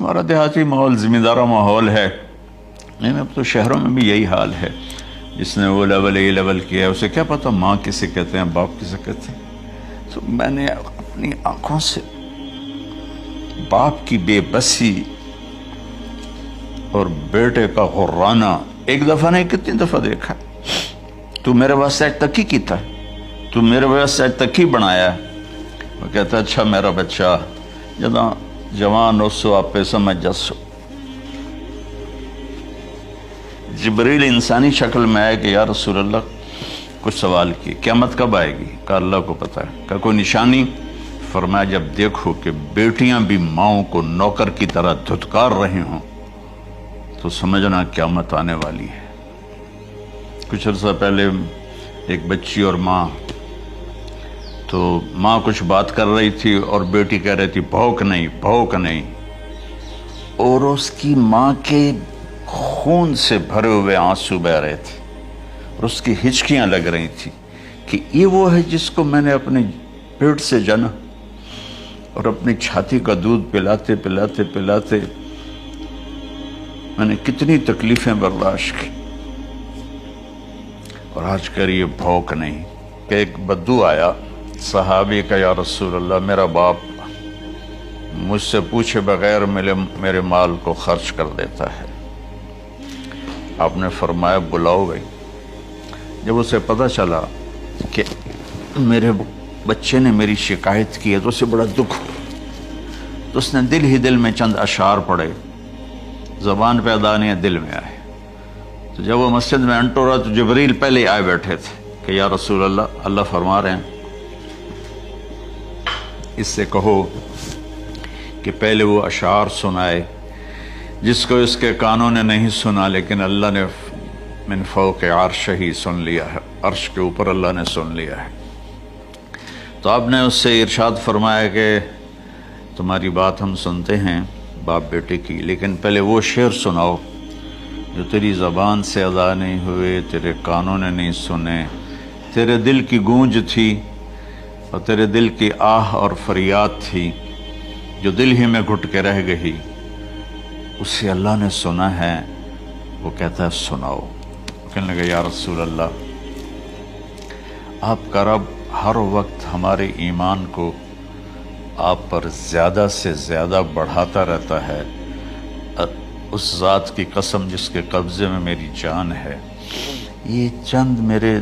ہمارا دیہاتی ماحول زمیندارہ ماحول ہے. نہیں اب تو شہروں میں بھی یہی حال ہے. جس نے وہ لیول اے لیول کیا ہے اسے کیا پتہ ماں کسے کہتے ہیں باپ کسے کہتے ہیں. تو میں نے اپنی آنکھوں سے باپ کی بے بسی اور بیٹے کا غرانہ ایک دفعہ نہیں کتنی دفعہ دیکھا. تو میرے واسطے آج تک ہی کیتا ہے, تو میرے واسطے آج تک ہی بنایا ہے. وہ کہتا ہے اچھا میرا بچہ جداں جوان ہو سو آپ پہ سمجھ جسو. جبریل انسانی شکل میں آئے کہ یا رسول اللہ کچھ سوال کیے, قیامت کب آئے گی؟ کہ اللہ کو پتہ ہے. کہ کوئی نشانی؟ فرمایا جب دیکھو کہ بیٹیاں بھی ماؤں کو نوکر کی طرح دھتکار رہے ہوں تو سمجھنا قیامت آنے والی ہے. کچھ عرصہ پہلے ایک بچی اور ماں, تو ماں کچھ بات کر رہی تھی اور بیٹی کہہ رہی تھی بھوک نہیں بھوک نہیں, اور اس کی ماں کے خون سے بھرے ہوئے آنسو بہ رہے تھے اور اس کی ہچکیاں لگ رہی تھی کہ یہ وہ ہے جس کو میں نے اپنے پیٹ سے جنا اور اپنی چھاتی کا دودھ پلاتے پلاتے پلاتے میں نے کتنی تکلیفیں برداشت کی, اور آج کر یہ بھوک نہیں. کہ ایک بدو آیا صحابی کا, یا رسول اللہ میرا باپ مجھ سے پوچھے بغیر میرے مال کو خرچ کر دیتا ہے. آپ نے فرمایا بلاؤ گئی. جب اسے پتہ چلا کہ میرے بچے نے میری شکایت کی ہے تو اسے بڑا دکھ ہوا. تو اس نے دل ہی دل میں چند اشعار پڑھے, زبان پہ ادا نہیں دل میں آئے. تو جب وہ مسجد میں انٹو رہا تو جبریل پہلے آئے بیٹھے تھے کہ یا رسول اللہ اللہ فرما رہے ہیں اس سے کہو کہ پہلے وہ اشعار سنائے جس کو اس کے کانوں نے نہیں سنا لیکن اللہ نے من فوق عرش ہی سن لیا ہے, عرش کے اوپر اللہ نے سن لیا ہے. تو آپ نے اس سے ارشاد فرمایا کہ تمہاری بات ہم سنتے ہیں باپ بیٹے کی, لیکن پہلے وہ شعر سناؤ جو تیری زبان سے ادا نہیں ہوئے, تیرے کانوں نے نہیں سنے, تیرے دل کی گونج تھی اور تیرے دل کی آہ اور فریاد تھی جو دل ہی میں گھٹ کے رہ گئی, اسے اللہ نے سنا ہے. وہ کہتا ہے سناؤ. کہنے لگا یا رسول اللہ آپ کا رب ہر وقت ہمارے ایمان کو آپ پر زیادہ سے زیادہ بڑھاتا رہتا ہے, اس ذات کی قسم جس کے قبضے میں میری جان ہے. یہ چند میرے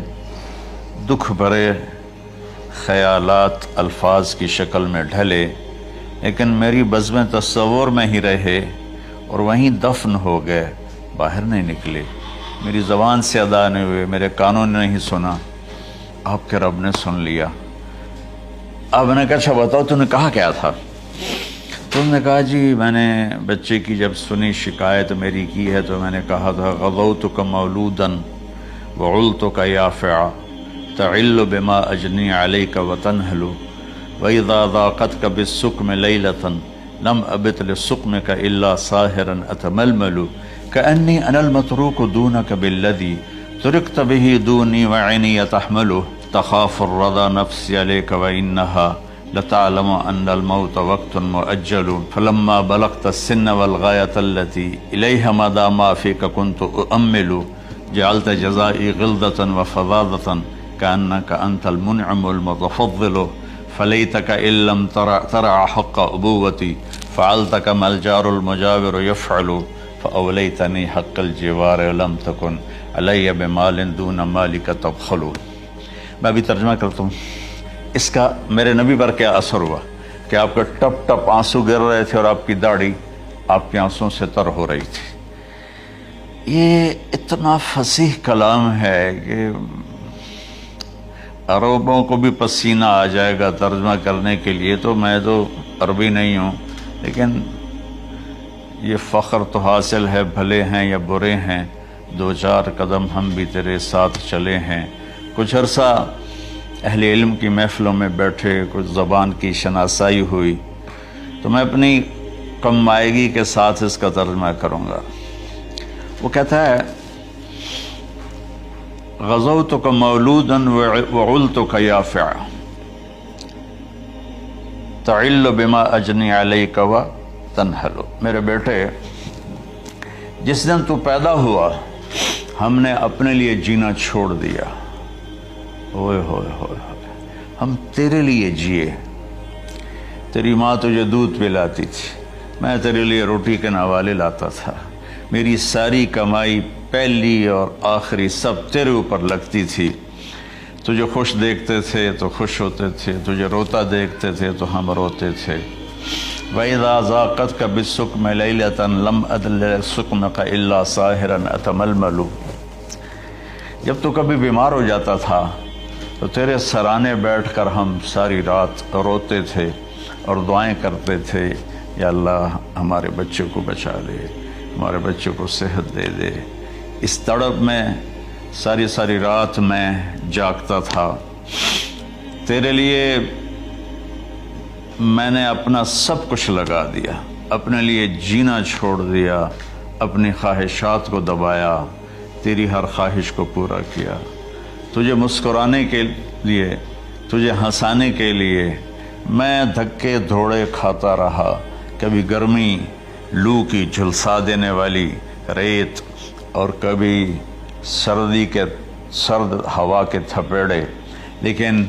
دکھ بھرے خیالات الفاظ کی شکل میں ڈھلے لیکن میری بزم تصور میں ہی رہے اور وہیں دفن ہو گئے, باہر نہیں نکلے, میری زبان سے ادا نہیں ہوئے, میرے کانوں نے نہیں سنا, آپ کے رب نے سن لیا. اب میں نے کہا اچھا بتاؤ تم نے کہا کیا تھا؟ تم نے کہا جی میں نے بچے کی جب سنی شکایت میری کی ہے تو میں نے کہا تھا غضوتک مولودا وعلتک یافعا تعل بما اجنی علیک وتنہل وَإِذَا ضَاقَتْكَ بِالسُّقْمِ لَيْلَةً لَمْ أَبِتْ لِلسُّقْمِكَ إِلَّا سَاهِرًا أَتَمَلْمَلُ كَأَنِّي أَنَا الْمَتْرُوكُ دُونَكَ بِالَّذِي تُرِكْتَ بِهِ دُونِي وَعِنِي يَتَحْمَلُ تَخَافُ الرَّضَى نَفْسِي عَلَيْكَ وَإِنَّهَا لَتَعْلَمُ أَنَّ الْمَوْتَ وَقْتٌ مُؤَجَّلٌ فَلَمَّا بَلَغْتَ السِّنَّ وَالْغَايَةَ الَّتِي إِلَيْهَا مَدَى مَا فِيكَ كُنْتُ أُؤَمِّلُ جَعَلْتَ جَزَائِي غِلْظَةً وَفَظَاظَةً كَأَنَّكَ أَنْتَ الْمُنْعِمُ الْمُتَفَضِّلُ فَلَيْتَكَ إِن لَّمْ تَرَعَ حَقَّ أُبُوَّتِي فَعَلْتَ كَمَا الْجَارُ الْمُجَاوِرُ يَفْعَلُ فَأَوْلَيْتَنِي حَقَّ الْجِوَارِ وَلَمْ تَكُنْ عَلَيَّ بِمَالٍ دُونَ مَالِكَ تَبْخَلُ. میں ابھی ترجمہ کرتا ہوں. اس کا میرے نبی پر کیا اثر ہوا کہ آپ کے ٹپ ٹپ آنسو گر رہے تھے اور آپ کی داڑھی آپ کے آنسوں سے تر ہو رہی تھی. یہ اتنا فصیح کلام ہے کہ عربوں کو بھی پسینہ آ جائے گا ترجمہ کرنے کے لیے. تو میں تو عربی نہیں ہوں لیکن یہ فخر تو حاصل ہے, بھلے ہیں یا برے ہیں, دو چار قدم ہم بھی تیرے ساتھ چلے ہیں. کچھ عرصہ اہل علم کی محفلوں میں بیٹھے, کچھ زبان کی شناسائی ہوئی, تو میں اپنی کم مائگی کے ساتھ اس کا ترجمہ کروں گا. وہ کہتا ہے غزوتک مولودا وعلتک یافعا تعل بما اجنی علیک تنحلو، میرے بیٹے جس دن تو پیدا ہوا ہم نے اپنے لیے جینا چھوڑ دیا، ہوئے ہوئے ہوئے ہوئے، ہم تیرے لیے جیے۔ تیری ماں تجھے دودھ پلاتی تھی، میں تیرے لیے روٹی کے نوالے لاتا تھا، میری ساری کمائی پہلی اور آخری سب تیرے اوپر لگتی تھی۔ تجھے خوش دیکھتے تھے تو خوش ہوتے تھے، تجھے روتا دیکھتے تھے تو ہم روتے تھے۔ وَإِذَا ذَاقَتْكَ بِالسُّقْمِ لَيْلَةً لَمْ أَدْلِلْ سُقْمَكَ إِلَّا سَاهِرًا أَتَمَلْمَلُ۔ جب تو کبھی بیمار ہو جاتا تھا تو تیرے سرانے بیٹھ کر ہم ساری رات روتے تھے اور دعائیں کرتے تھے، یا اللہ ہمارے بچے کو بچا دے، ہمارے بچے کو صحت دے دے۔ اس تڑپ میں ساری ساری رات میں جاگتا تھا، تیرے لیے میں نے اپنا سب کچھ لگا دیا، اپنے لیے جینا چھوڑ دیا، اپنی خواہشات کو دبایا، تیری ہر خواہش کو پورا کیا۔ تجھے مسکرانے کے لیے، تجھے ہنسانے کے لیے میں دھکے دھوڑے کھاتا رہا، کبھی گرمی لو کی جھلسا دینے والی ریت اور کبھی سردی کے سرد ہوا کے تھپیڑے، لیکن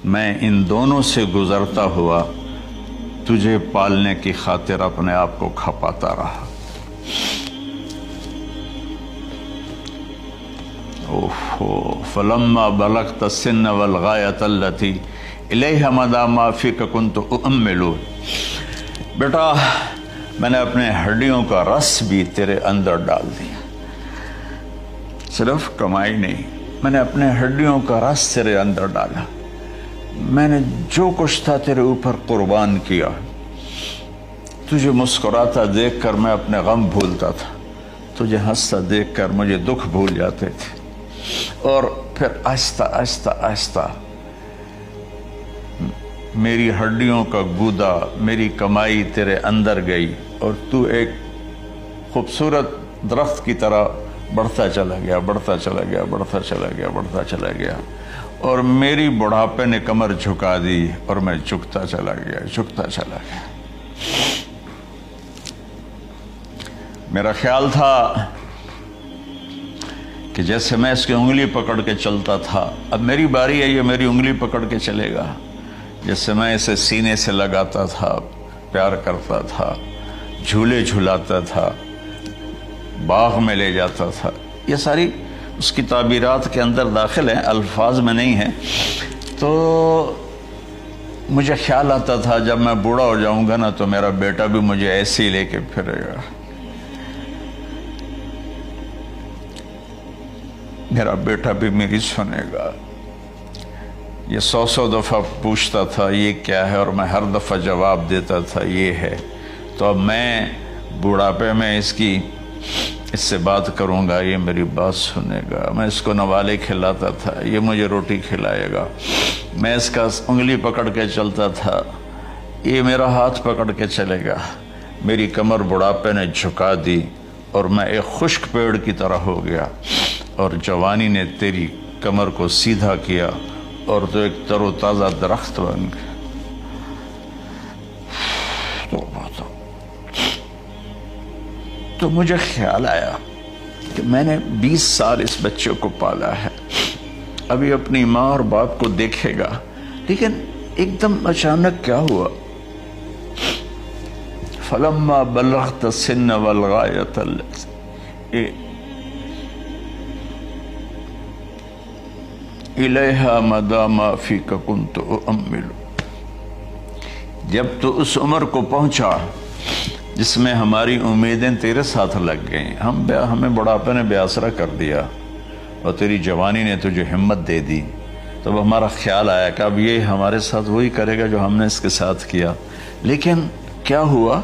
میں ان دونوں سے گزرتا ہوا تجھے پالنے کی خاطر اپنے آپ کو کھپاتا رہا۔ فلما بلغت السن والغایۃ التی الیہ مدی ما فیک کنت اؤمل۔ بیٹا میں نے اپنے ہڈیوں کا رس بھی تیرے اندر ڈال دیا، صرف کمائی نہیں، میں نے اپنے ہڈیوں کا رس تیرے اندر ڈالا، میں نے جو کچھ تھا تیرے اوپر قربان کیا۔ تجھے مسکراتا دیکھ کر میں اپنے غم بھولتا تھا، تجھے ہنستا دیکھ کر مجھے دکھ بھول جاتے تھے، اور پھر آہستہ آہستہ آہستہ میری ہڈیوں کا گودا، میری کمائی تیرے اندر گئی، اور تو ایک خوبصورت درخت کی طرح بڑھتا چلا گیا، بڑھتا چلا گیا، بڑھتا چلا گیا، بڑھتا چلا گیا، اور میری بڑھاپے نے کمر جھکا دی اور میں جھکتا چلا گیا، جھکتا چلا گیا۔ میرا خیال تھا کہ جیسے میں اس کی انگلی پکڑ کے چلتا تھا، اب میری باری ہے، یہ میری انگلی پکڑ کے چلے گا۔ جیسے میں اسے سینے سے لگاتا تھا، پیار کرتا تھا، جھولے جھلاتا تھا، باغ میں لے جاتا تھا، یہ ساری اس کی تعبیرات کے اندر داخل ہیں، الفاظ میں نہیں ہیں۔ تو مجھے خیال آتا تھا جب میں بوڑھا ہو جاؤں گا نا تو میرا بیٹا بھی مجھے ایسے ہی لے کے پھرے گا، میرا بیٹا بھی میری سنے گا۔ یہ 100 دفعہ پوچھتا تھا یہ کیا ہے، اور میں ہر دفعہ جواب دیتا تھا یہ ہے۔ تو اب میں بوڑھاپے میں اس سے بات کروں گا، یہ میری بات سنے گا۔ میں اس کو نوالے کھلاتا تھا، یہ مجھے روٹی کھلائے گا۔ میں اس کا انگلی پکڑ کے چلتا تھا، یہ میرا ہاتھ پکڑ کے چلے گا۔ میری کمر بڑھاپے نے جھکا دی اور میں ایک خشک پیڑ کی طرح ہو گیا، اور جوانی نے تیری کمر کو سیدھا کیا اور تو ایک تر و تازہ درخت بن گیا۔ تو مجھے خیال آیا کہ میں نے 20 سال اس بچے کو پالا ہے، ابھی اپنی ماں اور باپ کو دیکھے گا، لیکن ایک دم اچانک کیا ہوا؟ فلما بلغت السن والغایۃ التی الیہا مدی ما فیک کنت اؤمل۔ جب تو اس عمر کو پہنچا جس میں ہماری امیدیں تیرے ساتھ لگ گئیں، ہمیں بڑھاپے نے بے آسرا کر دیا اور تیری جوانی نے تجھے ہمت دے دی، تب ہمارا خیال آیا کہ اب یہ ہمارے ساتھ وہی کرے گا جو ہم نے اس کے ساتھ کیا۔ لیکن کیا ہوا؟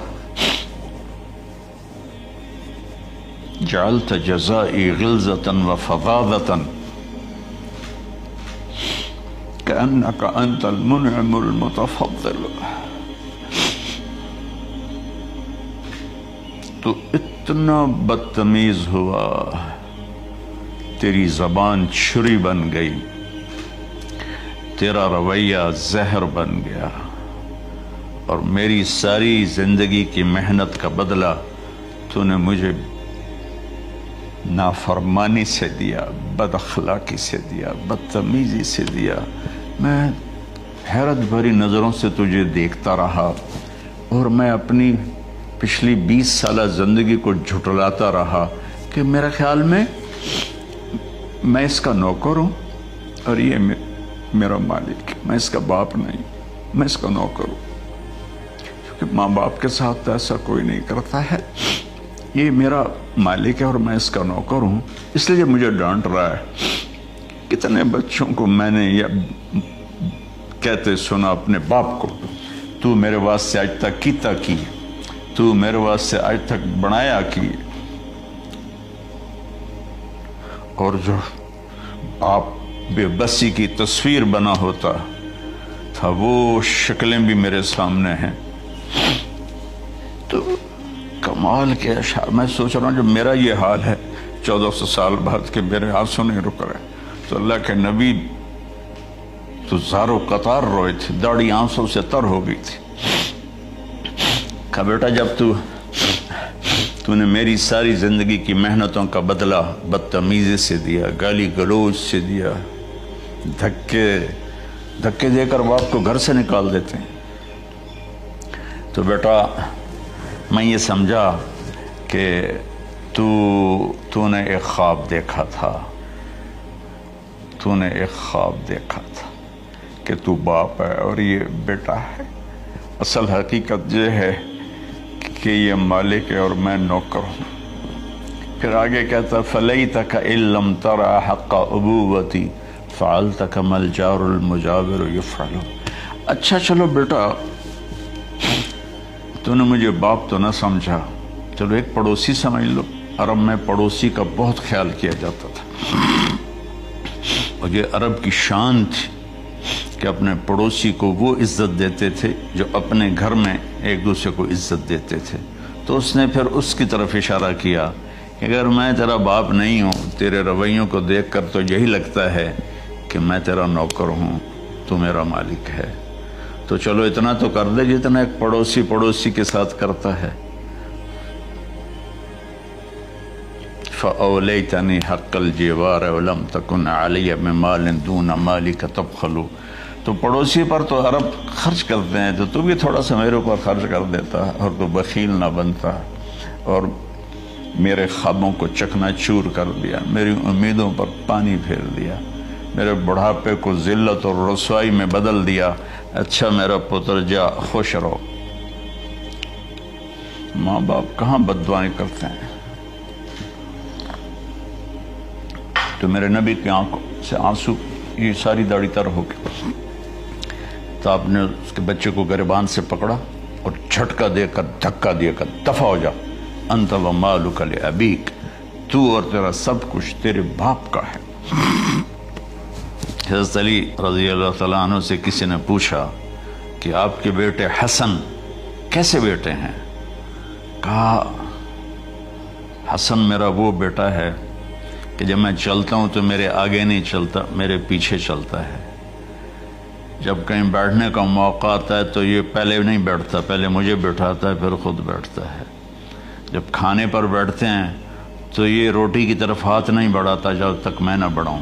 جعلت جزائی غلظۃ وفظاظۃ کأنک انت المنعم المتفضل۔ تو اتنا بدتمیز ہوا، تیری زبان چھری بن گئی، تیرا رویہ زہر بن گیا، اور میری ساری زندگی کی محنت کا بدلہ تو نے مجھے نافرمانی سے دیا، بد اخلاقی سے دیا، بدتمیزی سے دیا۔ میں حیرت بھری نظروں سے تجھے دیکھتا رہا اور میں اپنی پچھلی 20 سالہ زندگی کو جھٹلاتا رہا کہ میرے خیال میں میں اس کا نوکر ہوں اور یہ میرا مالک ہے، میں اس کا باپ نہیں، میں اس کا نوکر ہوں، کیونکہ ماں باپ کے ساتھ ایسا کوئی نہیں کرتا ہے، یہ میرا مالک ہے اور میں اس کا نوکر ہوں، اس لیے مجھے ڈانٹ رہا ہے۔ کتنے بچوں کو میں نے یہ کہتے سنا اپنے باپ کو، تو میرے واسطے آج تک کیتا کی، تو میرے واسطے آج تک بنایا کی، اور جو آپ بے بسی کی تصویر بنا ہوتا تھا وہ شکلیں بھی میرے سامنے ہیں۔ تو کمال کے اشعار، میں سوچ رہا ہوں جو میرا یہ حال ہے 1400 سال بعد کہ میرے آنسو نہیں رک رہے، تو اللہ کے نبی تو زارو قطار روئے تھے، داڑھی آنسوں سے تر ہو گئی تھی۔ کہا بیٹا جب تو نے میری ساری زندگی کی محنتوں کا بدلہ بدتمیزی سے دیا، گالی گلوچ سے دیا، دھکے دے کر باپ کو گھر سے نکال دیتے ہیں، تو بیٹا میں یہ سمجھا کہ تو نے ایک خواب دیکھا تھا، تو نے ایک خواب دیکھا تھا کہ تو باپ ہے اور یہ بیٹا ہے۔ اصل حقیقت یہ ہے کہ یہ مالک ہے اور میں نوکر ہوں۔ پھر آگے کہتا فَلَيْتَكَ إِن لَّمْ تَرَ حَقَّ أُبُوَّتِي فَعَلْتَ كَمَا الْجَارُ الْمُجَاوِرُ يَفْعَلُ۔ اچھا چلو بیٹا تو نے مجھے باپ تو نہ سمجھا، چلو ایک پڑوسی سمجھ لو۔ عرب میں پڑوسی کا بہت خیال کیا جاتا تھا، اور یہ عرب کی شان تھی کہ اپنے پڑوسی کو وہ عزت دیتے تھے جو اپنے گھر میں ایک دوسرے کو عزت دیتے تھے۔ تو اس نے پھر اس کی طرف اشارہ کیا کہ اگر میں تیرا باپ نہیں ہوں، تیرے رویوں کو دیکھ کر تو یہی لگتا ہے کہ میں تیرا نوکر ہوں، تو میرا مالک ہے، تو چلو اتنا تو کر دے جتنا ایک پڑوسی کے ساتھ کرتا ہے۔ فَأَوْلَيْتَنِي حَقَّ الْجِوَارِ وَلَمْ تَكُنْ عَلَيَّ بِمَالٍ دُونَ مَالِكَ تَبْخَلُ۔ تو پڑوسی پر تو عرب خرچ کرتے ہیں، تو بھی تھوڑا سا میرے اوپر خرچ کر دیتا اور تو بخیل نہ بنتا، اور میرے خوابوں کو چکنا چور کر دیا، میری امیدوں پر پانی پھیر دیا، میرے بڑھاپے کو ذلت اور رسوائی میں بدل دیا۔ اچھا میرا پتر جا خوش رہو۔ ماں باپ کہاں بد دعائیں کرتے ہیں؟ تو میرے نبی کی آنکھوں سے آنسو، یہ ساری داڑھی تر ہو گئی، تو آپ نے اس کے بچے کو گریبان سے پکڑا اور جھٹکا دے کر دھکا دے کر دفع ہو جا، انت ومالک لابیک، تو اور تیرا سب کچھ تیرے باپ کا ہے۔ حضرت علی رضی اللہ تعالیٰ عنہ سے کسی نے پوچھا کہ آپ کے بیٹے حسن کیسے بیٹے ہیں؟ کہا حسن میرا وہ بیٹا ہے کہ جب میں چلتا ہوں تو میرے آگے نہیں چلتا، میرے پیچھے چلتا ہے، جب کہیں بیٹھنے کا موقع آتا ہے تو یہ پہلے نہیں بیٹھتا، پہلے مجھے بٹھاتا ہے پھر خود بیٹھتا ہے، جب کھانے پر بیٹھتے ہیں تو یہ روٹی کی طرف ہاتھ نہیں بڑھاتا جب تک میں نہ بڑھاؤں،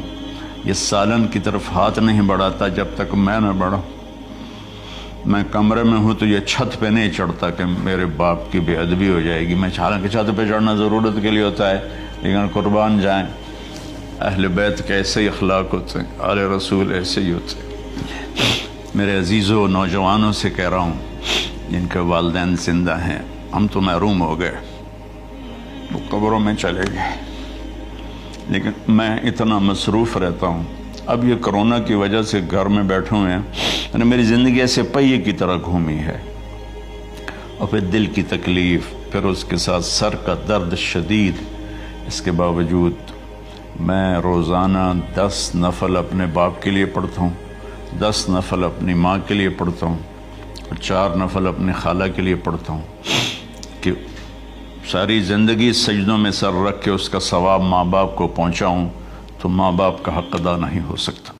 یہ سالن کی طرف ہاتھ نہیں بڑھاتا جب تک میں نہ بڑھاؤں، میں کمرے میں ہوں تو یہ چھت پہ نہیں چڑھتا کہ میرے باپ کی بے ادبی ہو جائے گی۔ میں حالانکہ چھت پہ چڑھنا ضرورت کے لیے ہوتا ہے، لیکن قربان جائیں اہل بیت کے ایسے ہی اخلاق ہوتے ہیں، آل رسول ایسے ہی ہوتے ہیں۔ میرے عزیزوں نوجوانوں سے کہہ رہا ہوں جن کے والدین زندہ ہیں، ہم تو محروم ہو گئے، وہ قبروں میں چلے گئے، لیکن میں اتنا مصروف رہتا ہوں۔ اب یہ کرونا کی وجہ سے گھر میں بیٹھے ہوئے ہیں، یعنی میری زندگی ایسے پہیے کی طرح گھومی ہے، اور پھر دل کی تکلیف، پھر اس کے ساتھ سر کا درد شدید، اس کے باوجود میں روزانہ 10 نفل اپنے باپ کے لیے پڑھتا ہوں، 10 نفل اپنی ماں کے لیے پڑھتا ہوں، اور 4 نفل اپنی خالہ کے لیے پڑھتا ہوں کہ ساری زندگی سجدوں میں سر رکھ کے اس کا ثواب ماں باپ کو پہنچاؤں، تو ماں باپ کا حق ادا نہیں ہو سکتا۔